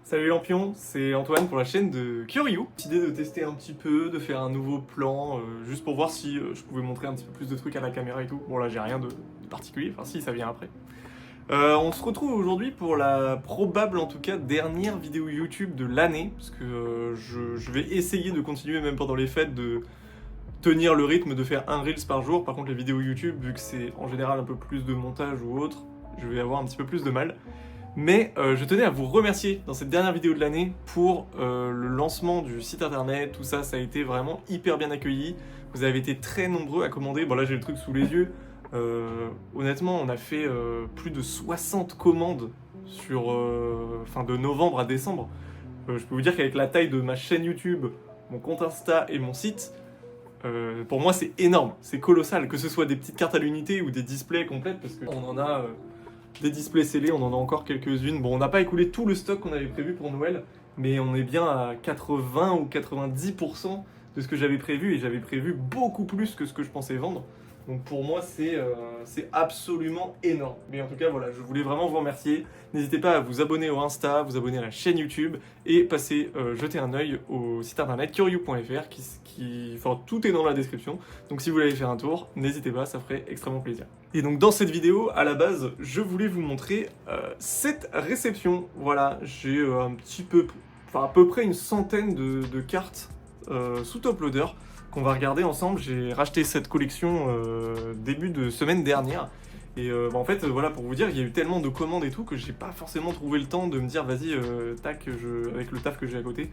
Salut Lampion, c'est Antoine pour la chaîne de Curiou. J'ai décidé de tester un petit peu, de faire un nouveau plan, juste pour voir si je pouvais montrer un petit peu plus de trucs à la caméra et tout. Bon là j'ai rien de particulier, enfin si ça vient après. On se retrouve aujourd'hui pour la probable en tout cas dernière vidéo YouTube de l'année, parce que je vais essayer de continuer même pendant les fêtes de tenir le rythme de faire un Reels par jour. Par contre les vidéos YouTube, vu que c'est en général un peu plus de montage ou autre, je vais avoir un petit peu plus de mal. Mais je tenais à vous remercier dans cette dernière vidéo de l'année pour le lancement du site internet, tout ça, ça a été vraiment hyper bien accueilli. Vous avez été très nombreux à commander. Bon là j'ai le truc sous les yeux. Honnêtement, on a fait plus de 60 commandes sur, de novembre à décembre. Je peux vous dire qu'avec la taille de ma chaîne YouTube, mon compte Insta et mon site, pour moi c'est énorme, c'est colossal, que ce soit des petites cartes à l'unité ou des displays complètes, parce qu'on en a des displays scellés, on en a encore quelques-unes. Bon, on n'a pas écoulé tout le stock qu'on avait prévu pour Noël, mais on est bien à 80 ou 90% de ce que j'avais prévu, et j'avais prévu beaucoup plus que ce que je pensais vendre. Donc pour moi, c'est absolument énorme. Mais en tout cas, voilà, je voulais vraiment vous remercier. N'hésitez pas à vous abonner au Insta, vous abonner à la chaîne YouTube et passer jeter un œil au site internet curiou.fr enfin, tout est dans la description. Donc si vous voulez aller faire un tour, n'hésitez pas, ça ferait extrêmement plaisir. Et donc dans cette vidéo, à la base, je voulais vous montrer cette réception. Voilà, j'ai à peu près une centaine de cartes sous top loader qu'on va regarder ensemble. J'ai racheté cette collection début de semaine dernière. Et en fait, voilà, pour vous dire, il y a eu tellement de commandes et tout que j'ai pas forcément trouvé le temps de me dire, vas-y, tac, avec le taf que j'ai à côté,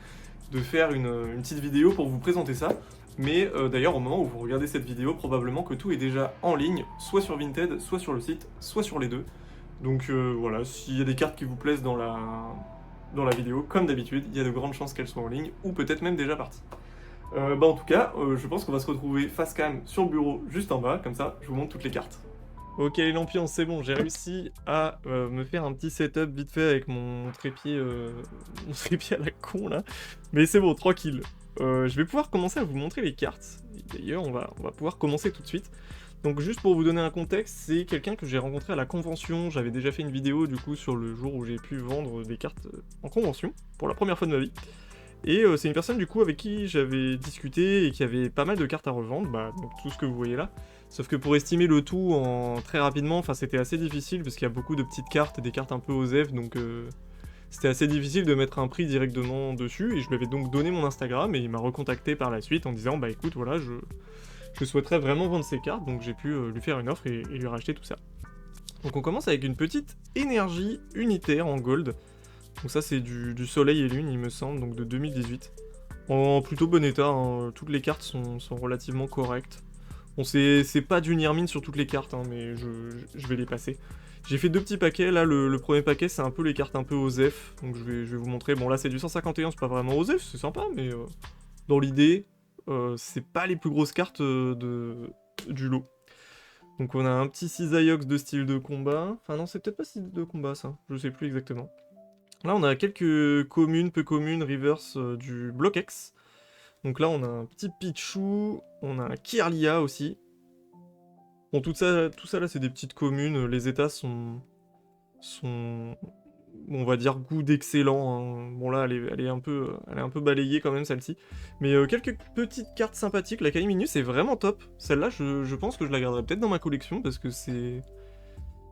de faire une petite vidéo pour vous présenter ça. Mais d'ailleurs, au moment où vous regardez cette vidéo, probablement que tout est déjà en ligne, soit sur Vinted, soit sur le site, soit sur les deux. Donc voilà, s'il y a des cartes qui vous plaisent dans la vidéo, comme d'habitude, il y a de grandes chances qu'elles soient en ligne, ou peut-être même déjà parties. En tout cas, je pense qu'on va se retrouver face cam sur le bureau juste en bas, comme ça je vous montre toutes les cartes. Ok les lampions, c'est bon, j'ai réussi à me faire un petit setup vite fait avec mon trépied, mon trépied à la con là. Mais c'est bon, tranquille. Je vais pouvoir commencer à vous montrer les cartes. D'ailleurs, on va pouvoir commencer tout de suite. Donc juste pour vous donner un contexte, c'est quelqu'un que j'ai rencontré à la convention. J'avais déjà fait une vidéo du coup sur le jour où j'ai pu vendre des cartes en convention, pour la première fois de ma vie. Et c'est une personne du coup avec qui j'avais discuté et qui avait pas mal de cartes à revendre, donc tout ce que vous voyez là. Sauf que pour estimer le tout très rapidement, c'était assez difficile parce qu'il y a beaucoup de petites cartes et des cartes un peu OSEF, donc c'était assez difficile de mettre un prix directement dessus. Et je lui avais donc donné mon Instagram et il m'a recontacté par la suite en disant bah écoute voilà, je souhaiterais vraiment vendre ces cartes, donc j'ai pu lui faire une offre et lui racheter tout ça. Donc on commence avec une petite énergie unitaire en gold. Donc ça c'est du soleil et lune il me semble, donc de 2018. En plutôt bon état, hein. Toutes les cartes sont relativement correctes. Bon c'est pas du Nirmine sur toutes les cartes, hein, mais je vais les passer. J'ai fait deux petits paquets, là le premier paquet c'est un peu les cartes un peu OSEF, donc je vais vous montrer. Bon là c'est du 151, c'est pas vraiment OSEF, c'est sympa, mais dans l'idée, c'est pas les plus grosses cartes du lot. Donc on a un petit Cisaiox de style de combat, enfin non c'est peut-être pas style de combat ça, je sais plus exactement. Là, on a quelques communes, peu communes, reverse du bloc X. Donc là, on a un petit Pichu, on a un Kirlia aussi. Bon, tout ça là, c'est des petites communes. Les états sont on va dire, goût d'excellent. Hein. Bon là, elle est un peu balayée quand même, celle-ci. Mais quelques petites cartes sympathiques. La Caliminus est vraiment top. Celle-là, je pense que je la garderai peut-être dans ma collection parce que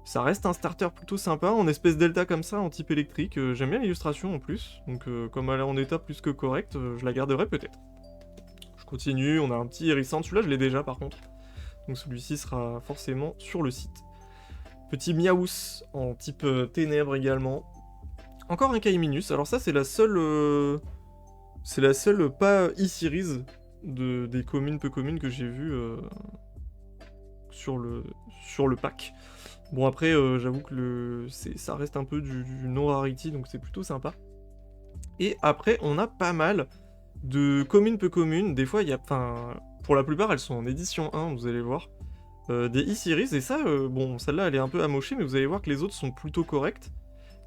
ça reste un starter plutôt sympa, en espèce delta comme ça, en type électrique. J'aime bien l'illustration en plus, donc comme elle est en état plus que correct, je la garderai peut-être. Je continue, on a un petit hérissant, celui-là je l'ai déjà par contre. Donc celui-ci sera forcément sur le site. Petit Miaous en type ténèbres également. Encore un Kaiminus, alors ça c'est la seule pas e-series des communes peu communes que j'ai vu sur le pack. Bon après, j'avoue que ça reste un peu du non-rarity, donc c'est plutôt sympa. Et après, on a pas mal de communes peu communes. Des fois, pour la plupart, elles sont en édition 1, vous allez voir. Des e-series, et ça, bon, celle-là, elle est un peu amochée, mais vous allez voir que les autres sont plutôt correctes.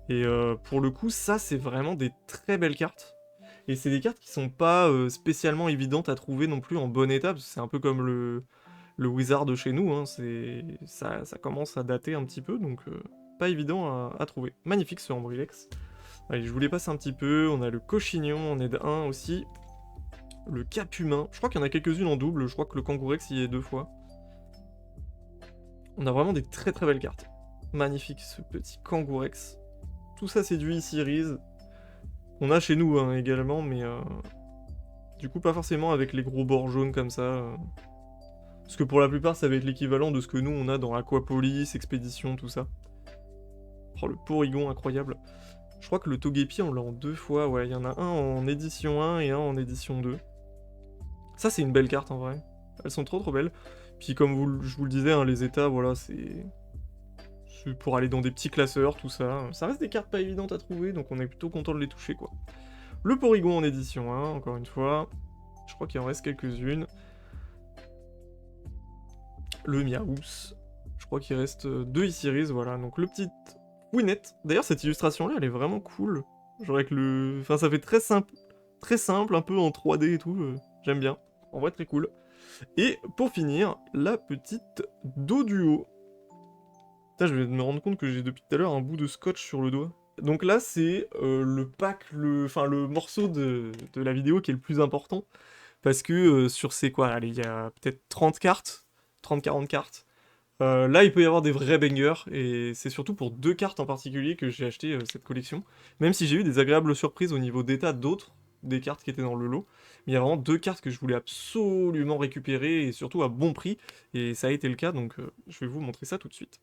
Et pour le coup, ça, c'est vraiment des très belles cartes. Et c'est des cartes qui sont pas spécialement évidentes à trouver non plus en bon état, parce que c'est un peu comme le Wizard de chez nous, hein, ça commence à dater un petit peu, donc pas évident à trouver. Magnifique ce Ambrilex. Allez, je vous les passe un petit peu. On a le Cochignon en aide 1 aussi. Le Cap Humain. Je crois qu'il y en a quelques-unes en double. Je crois que le Kangourex y est 2 fois. On a vraiment des très très belles cartes. Magnifique ce petit Kangourex. Tout ça c'est du E-Series. On a chez nous hein, également, mais du coup pas forcément avec les gros bords jaunes comme ça. Parce que pour la plupart ça va être l'équivalent de ce que nous on a dans Aquapolis, Expédition, tout ça. Oh le Porygon incroyable. Je crois que le Togepi on l'a en 2 fois, ouais, il y en a un en édition 1 et un en édition 2. Ça c'est une belle carte en vrai. Elles sont trop trop belles. Puis comme je vous le disais, hein, les états, voilà, c'est pour aller dans des petits classeurs, tout ça. Ça reste des cartes pas évidentes à trouver, donc on est plutôt content de les toucher, quoi. Le Porygon en édition 1, encore une fois. Je crois qu'il en reste quelques-unes. Le Miaous. Je crois qu'il reste 2 E-Series, voilà. Donc le petit Winnet. D'ailleurs, cette illustration-là, elle est vraiment cool. Genre avec le... Enfin, ça fait très simple, un peu en 3D et tout. J'aime bien. En vrai, très cool. Et pour finir, la petite Doduo. Putain, je vais me rendre compte que j'ai depuis tout à l'heure un bout de scotch sur le doigt. Donc là, c'est le pack, le morceau de la vidéo qui est le plus important. Parce que sur ces quoi, allez, il y a peut-être 30 cartes, 30-40 cartes. Là, il peut y avoir des vrais bangers, et c'est surtout pour 2 cartes en particulier que j'ai acheté cette collection. Même si j'ai eu des agréables surprises au niveau d'état d'autres, des cartes qui étaient dans le lot. Mais il y a vraiment 2 cartes que je voulais absolument récupérer, et surtout à bon prix, et ça a été le cas, donc je vais vous montrer ça tout de suite.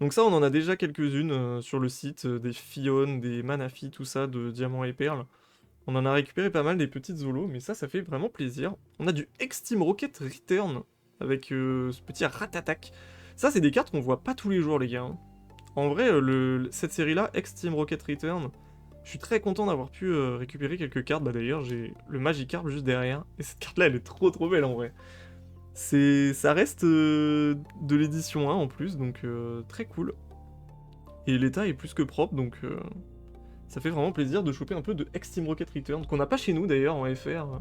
Donc ça, on en a déjà quelques-unes sur le site, des Fion, des Manafi, tout ça, de Diamants et Perles. On en a récupéré pas mal des petites zolos, mais ça fait vraiment plaisir. On a du Extreme Rocket Return, avec ce petit Ratatak. Ça, c'est des cartes qu'on voit pas tous les jours, les gars. Hein. En vrai, cette série-là, Extreme Rocket Return, je suis très content d'avoir pu récupérer quelques cartes. Bah d'ailleurs, j'ai le Magikarp juste derrière, et cette carte-là, elle est trop trop belle en vrai. Ça reste de l'édition 1 en plus, donc très cool. Et l'état est plus que propre, donc ça fait vraiment plaisir de choper un peu de Extreme Rocket Return, qu'on n'a pas chez nous d'ailleurs en FR.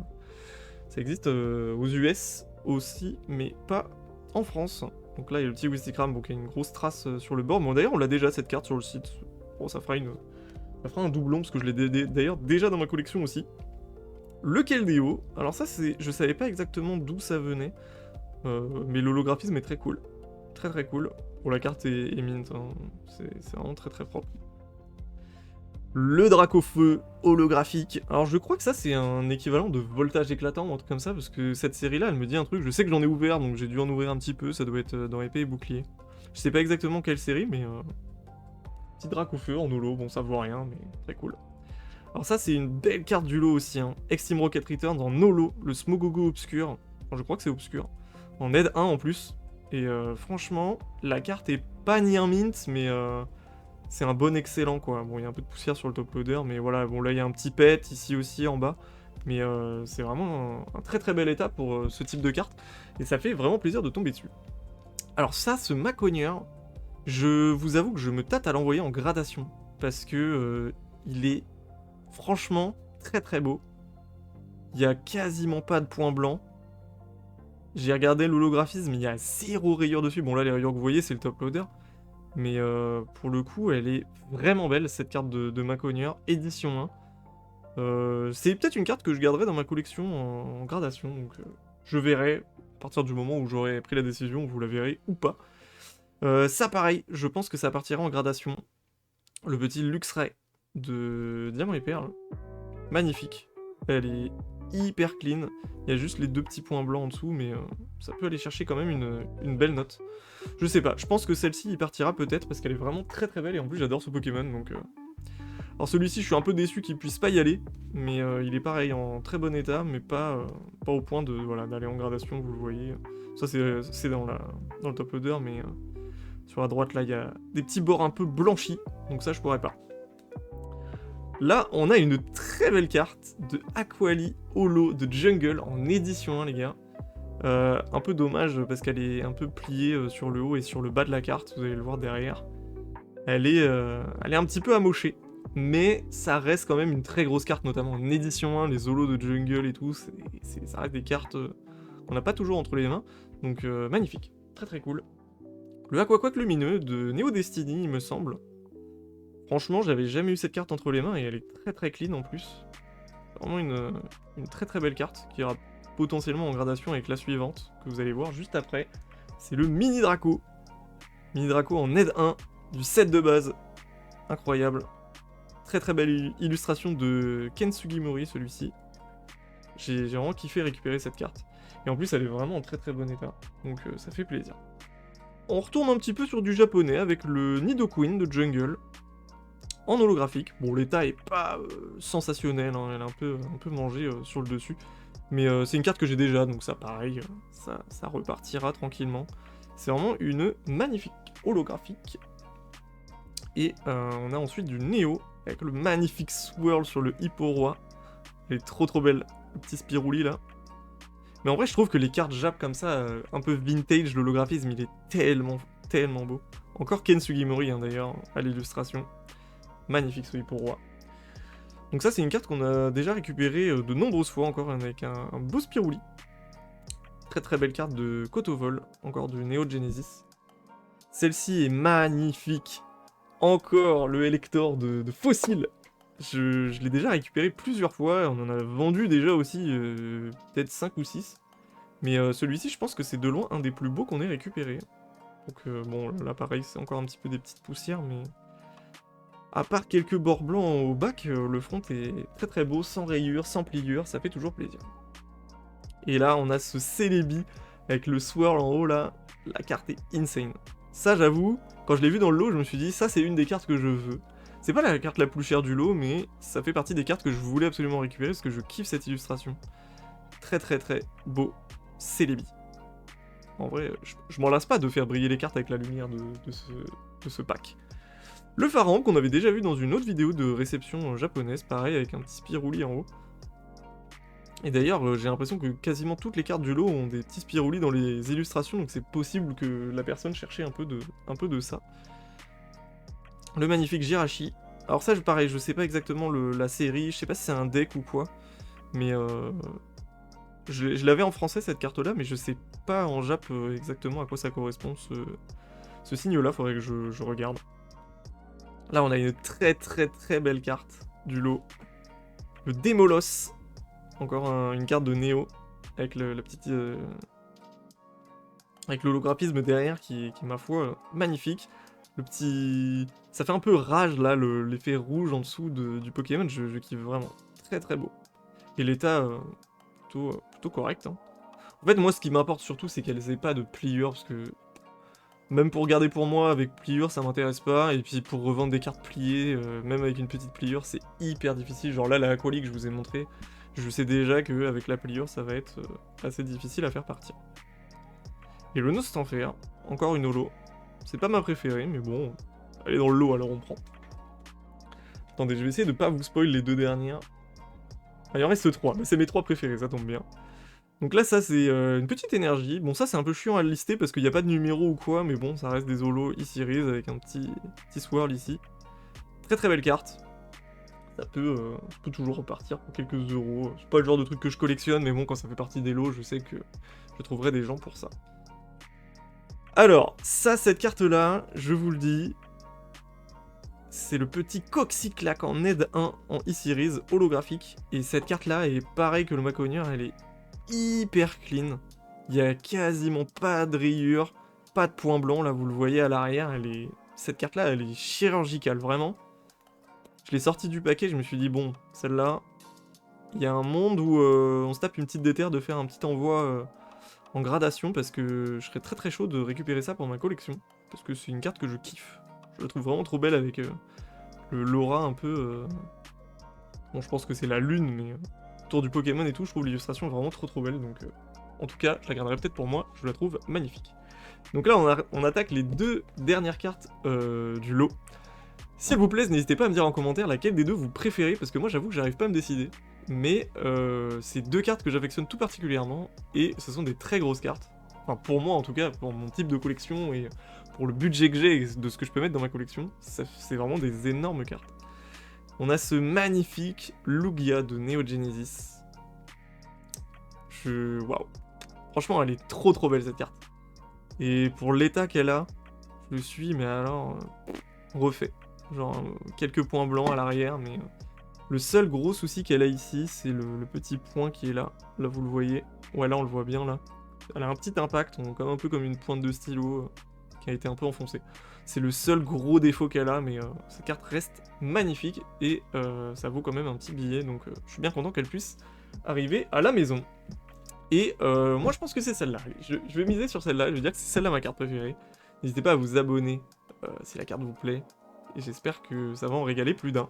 Ça existe aux US aussi, mais pas en France. Donc là, il y a le petit Wistikram, bon, qui a une grosse trace sur le bord. Mais d'ailleurs, on l'a déjà cette carte sur le site. Bon, ça fera un doublon, parce que je l'ai d'ailleurs déjà dans ma collection aussi. Le Keldeo. Alors ça, je savais pas exactement d'où ça venait. Mais l'holographisme est très cool. Très très cool. Bon, la carte est mint, hein. C'est vraiment très très propre. Le Dracofeu holographique. Alors je crois que ça c'est un équivalent de voltage éclatant ou un truc comme ça, parce que cette série là elle me dit un truc, je sais que j'en ai ouvert donc j'ai dû en ouvrir un petit peu, ça doit être dans épée et bouclier. Je sais pas exactement quelle série mais petit Dracofeu en holo, bon ça vaut rien mais très cool. Alors ça c'est une belle carte du lot aussi, hein. Extreme Rocket Returns en holo, le Smogogo obscur, enfin, je crois que c'est obscur, en aide 1 en plus, et franchement la carte est pas ni un mint mais c'est un bon excellent quoi. Bon, il y a un peu de poussière sur le top loader, mais voilà, bon là il y a un petit pet ici aussi en bas. Mais c'est vraiment un très très bel état pour ce type de carte. Et ça fait vraiment plaisir de tomber dessus. Alors ça, ce Macogneur, je vous avoue que je me tâte à l'envoyer en gradation. Parce que il est franchement très très beau. Il y a quasiment pas de points blancs. J'ai regardé l'holographisme, il y a 0 rayures dessus. Bon là les rayures que vous voyez c'est le top loader. Mais pour le coup, elle est vraiment belle, cette carte de Macogneur, édition 1. C'est peut-être une carte que je garderai dans ma collection en gradation, donc je verrai, à partir du moment où j'aurai pris la décision, vous la verrez ou pas. Ça pareil, je pense que ça partira en gradation. Le petit Luxray de Diamant et Perle, magnifique. Elle est hyper clean, il y a juste les 2 petits points blancs en dessous, mais ça peut aller chercher quand même une belle note. Je sais pas, je pense que celle-ci y partira peut-être parce qu'elle est vraiment très très belle et en plus j'adore ce Pokémon donc... Alors celui-ci je suis un peu déçu qu'il puisse pas y aller, mais il est pareil en très bon état mais pas au point de voilà, d'aller en gradation, vous le voyez. Ça c'est dans le top loader mais sur la droite là il y a des petits bords un peu blanchis donc ça je pourrais pas. Là on a une très belle carte de Aquali Holo de Jungle en édition 1 les gars. Un peu dommage parce qu'elle est un peu pliée sur le haut et sur le bas de la carte, vous allez le voir derrière. Elle est un petit peu amochée, mais ça reste quand même une très grosse carte, notamment en édition 1, les holos de Jungle et tout, ça reste des cartes qu'on n'a pas toujours entre les mains, donc magnifique, très très cool. Le Aquaquack lumineux de Neo Destiny, il me semble. Franchement, j'avais jamais eu cette carte entre les mains et elle est très très clean en plus. Vraiment une très très belle carte qui ira potentiellement en gradation avec la suivante que vous allez voir juste après. C'est le Mini Draco. Mini Draco en aide 1 du set de base. Incroyable. Très très belle illustration de Ken Sugimori celui-ci. J'ai vraiment kiffé récupérer cette carte. Et en plus elle est vraiment en très très bon état. Donc ça fait plaisir. On retourne un petit peu sur du japonais avec le Nidoqueen de Jungle. En holographique. Bon, l'état est pas sensationnel, hein, elle est un peu mangée sur le dessus. Mais c'est une carte que j'ai déjà, donc ça pareil, ça repartira tranquillement. C'est vraiment une magnifique holographique. Et on a ensuite du Néo, avec le magnifique swirl sur le Hippo Roi. Elle est trop belle, le petit Spirouli là. Mais en vrai, je trouve que les cartes Jap comme ça, un peu vintage, l'holographisme, il est tellement beau. Encore Ken Sugimori hein, d'ailleurs, à l'illustration. Magnifique ce Hippo Roi. Donc ça, c'est une carte qu'on a déjà récupérée de nombreuses fois encore, avec un beau Spirouli. Très belle carte de Kotovol, encore du Neo Genesis. Celle-ci est magnifique. Encore le Elector de Fossil. Je l'ai déjà récupéré plusieurs fois, on en a vendu déjà aussi peut-être 5 ou 6. Mais celui-ci, je pense que c'est de loin un des plus beaux qu'on ait récupéré. Donc bon, là pareil, c'est encore un petit peu des petites poussières, mais... À part quelques bords blancs au bac, le front est très beau, sans rayures, sans pliures, ça fait toujours plaisir. Et là, on a ce Celebi avec le swirl en haut là, la carte est insane. Ça, j'avoue, quand je l'ai vu dans le lot, je me suis dit, ça c'est une des cartes que je veux. C'est pas la carte la plus chère du lot, mais ça fait partie des cartes que je voulais absolument récupérer parce que je kiffe cette illustration. Très beau Celebi. En vrai, je m'en lasse pas de faire briller les cartes avec la lumière de ce pack. Le Pharaon, qu'on avait déjà vu dans une autre vidéo de réception japonaise, pareil, avec un petit Spirouli en haut. Et d'ailleurs, j'ai l'impression que quasiment toutes les cartes du lot ont des petits Spirouli dans les illustrations, donc c'est possible que la personne cherchait un peu de ça. Le magnifique Jirachi. Alors ça, pareil, je sais pas exactement la série, je sais pas si c'est un deck ou quoi, mais je l'avais en français cette carte-là, mais je sais pas en Jap exactement à quoi ça correspond, ce signe-là, faudrait que je regarde. Là, on a une très belle carte du lot. Le Démolos. Encore une carte de Néo. Avec la petite... avec l'holographisme derrière qui est, ma foi, magnifique. Le petit... Ça fait un peu rage, là, l'effet rouge en dessous du Pokémon. Je kiffe vraiment. Très beau. Et l'état, plutôt correct. Hein. En fait, moi, ce qui m'importe surtout, c'est qu'elles aient pas de pliures, parce que... Même pour garder pour moi avec pliure, ça m'intéresse pas. Et puis pour revendre des cartes pliées, même avec une petite pliure, c'est hyper difficile. Genre là, la Aqualique que je vous ai montré, je sais déjà qu'avec la pliure, ça va être assez difficile à faire partir. Et le Nostanfer, encore une holo. C'est pas ma préférée, mais bon, elle est dans le lot, alors on prend. Attendez, je vais essayer de pas vous spoil les deux dernières. Ah, il en reste 3, mais c'est mes 3 préférés, ça tombe bien. Donc là, ça, c'est une petite énergie. Bon, ça, c'est un peu chiant à le lister parce qu'il n'y a pas de numéro ou quoi, mais bon, ça reste des holos e-series avec un petit swirl ici. Très belle carte. Ça peut toujours repartir pour quelques euros. C'est pas le genre de truc que je collectionne, mais bon, quand ça fait partie des lots, je sais que je trouverai des gens pour ça. Alors, ça, cette carte-là, je vous le dis, c'est le petit Coxyclac en aide 1 en e-series holographique. Et cette carte-là est pareil que le Maconier, elle est hyper clean. Il y a quasiment pas de rayures, pas de points blancs, là vous le voyez à l'arrière, cette carte-là, elle est chirurgicale, vraiment. Je l'ai sortie du paquet, je me suis dit, bon, celle-là, il y a un monde où on se tape une petite déterre de faire un petit envoi en gradation, parce que je serais très chaud de récupérer ça pour ma collection, parce que c'est une carte que je kiffe. Je la trouve vraiment trop belle avec le Laura un peu... Bon, je pense que c'est la lune, mais autour du Pokémon et tout, je trouve l'illustration vraiment trop belle, donc en tout cas, je la garderai peut-être pour moi, je la trouve magnifique. Donc là, on attaque les 2 dernières cartes du lot. S'il vous plaît, n'hésitez pas à me dire en commentaire laquelle des deux vous préférez, parce que moi j'avoue que j'arrive pas à me décider. Mais c'est 2 cartes que j'affectionne tout particulièrement, et ce sont des très grosses cartes. Enfin, pour moi en tout cas, pour mon type de collection, et pour le budget que j'ai, et de ce que je peux mettre dans ma collection, c'est vraiment des énormes cartes. On a ce magnifique Lugia de Neo Genesis. Waouh. Franchement, elle est trop belle cette carte. Et pour l'état qu'elle a, je suis, mais alors, refait. genre quelques points blancs à l'arrière, mais le seul gros souci qu'elle a ici, c'est le petit point qui est là. Là, vous le voyez. Ouais, là, on le voit bien, là. Elle a un petit impact, un peu comme une pointe de stylo qui a été un peu enfoncée. C'est le seul gros défaut qu'elle a, mais sa carte reste magnifique et ça vaut quand même un petit billet, donc je suis bien content qu'elle puisse arriver à la maison. Et moi je pense que c'est celle-là. Je vais miser sur celle-là, je vais dire que c'est celle-là ma carte préférée. N'hésitez pas à vous abonner si la carte vous plaît, et j'espère que ça va en régaler plus d'un.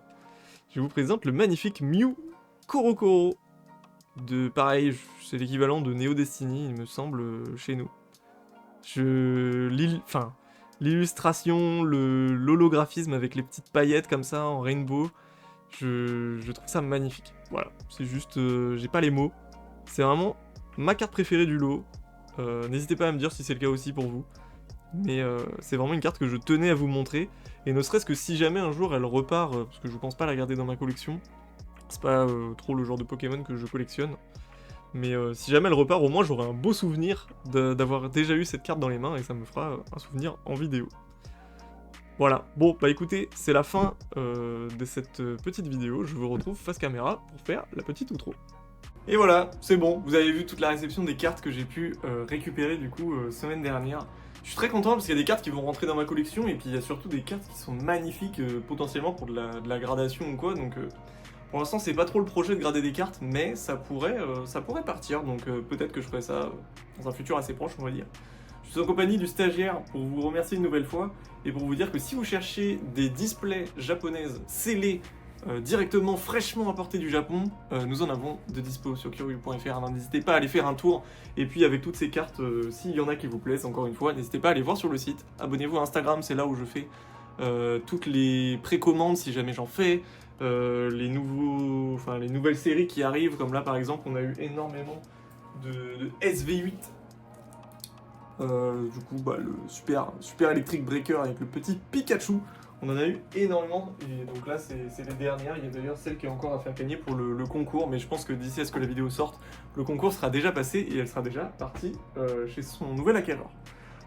Je vous présente le magnifique Mew Korokoro. Pareil, c'est l'équivalent de Neo Destiny, il me semble, chez nous. L'illustration, l'holographisme avec les petites paillettes comme ça en rainbow, je trouve ça magnifique. Voilà, c'est juste, j'ai pas les mots. C'est vraiment ma carte préférée du lot. N'hésitez pas à me dire si c'est le cas aussi pour vous. Mais c'est vraiment une carte que je tenais à vous montrer. Et ne serait-ce que si jamais un jour elle repart, parce que je pense pas la garder dans ma collection. C'est pas trop le genre de Pokémon que je collectionne. Mais si jamais elle repart, au moins j'aurai un beau souvenir d'avoir déjà eu cette carte dans les mains et ça me fera un souvenir en vidéo. Voilà, bon bah écoutez, c'est la fin de cette petite vidéo, je vous retrouve face caméra pour faire la petite outro. Et voilà, c'est bon, vous avez vu toute la réception des cartes que j'ai pu récupérer du coup semaine dernière. Je suis très content parce qu'il y a des cartes qui vont rentrer dans ma collection et puis il y a surtout des cartes qui sont magnifiques potentiellement pour de la gradation ou quoi, donc pour l'instant c'est pas trop le projet de grader des cartes, mais ça pourrait partir, donc peut-être que je ferai ça dans un futur assez proche on va dire. Je suis en compagnie du stagiaire pour vous remercier une nouvelle fois et pour vous dire que si vous cherchez des displays japonaises scellées directement fraîchement importés du Japon, nous en avons de dispo sur Kyoryu.fr, alors n'hésitez pas à aller faire un tour, et puis avec toutes ces cartes, s'il y en a qui vous plaisent, encore une fois, n'hésitez pas à aller voir sur le site, abonnez-vous à Instagram, c'est là où je fais toutes les précommandes si jamais j'en fais, les nouvelles séries qui arrivent, comme là par exemple on a eu énormément de SV8, du coup bah, le super Electric Breaker avec le petit Pikachu. On en a eu énormément, et donc là c'est les dernières, il y a d'ailleurs celle qui est encore à faire gagner pour le concours, mais je pense que d'ici à ce que la vidéo sorte, le concours sera déjà passé et elle sera déjà partie chez son nouvel acquéreur.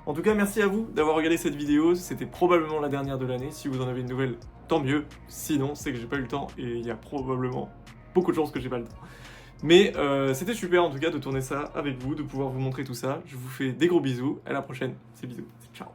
En tout cas, merci à vous d'avoir regardé cette vidéo, c'était probablement la dernière de l'année, si vous en avez une nouvelle, tant mieux, sinon c'est que j'ai pas eu le temps, et il y a probablement beaucoup de chances que j'ai pas le temps. Mais c'était super en tout cas de tourner ça avec vous, de pouvoir vous montrer tout ça, je vous fais des gros bisous, à la prochaine, c'est bisous, ciao.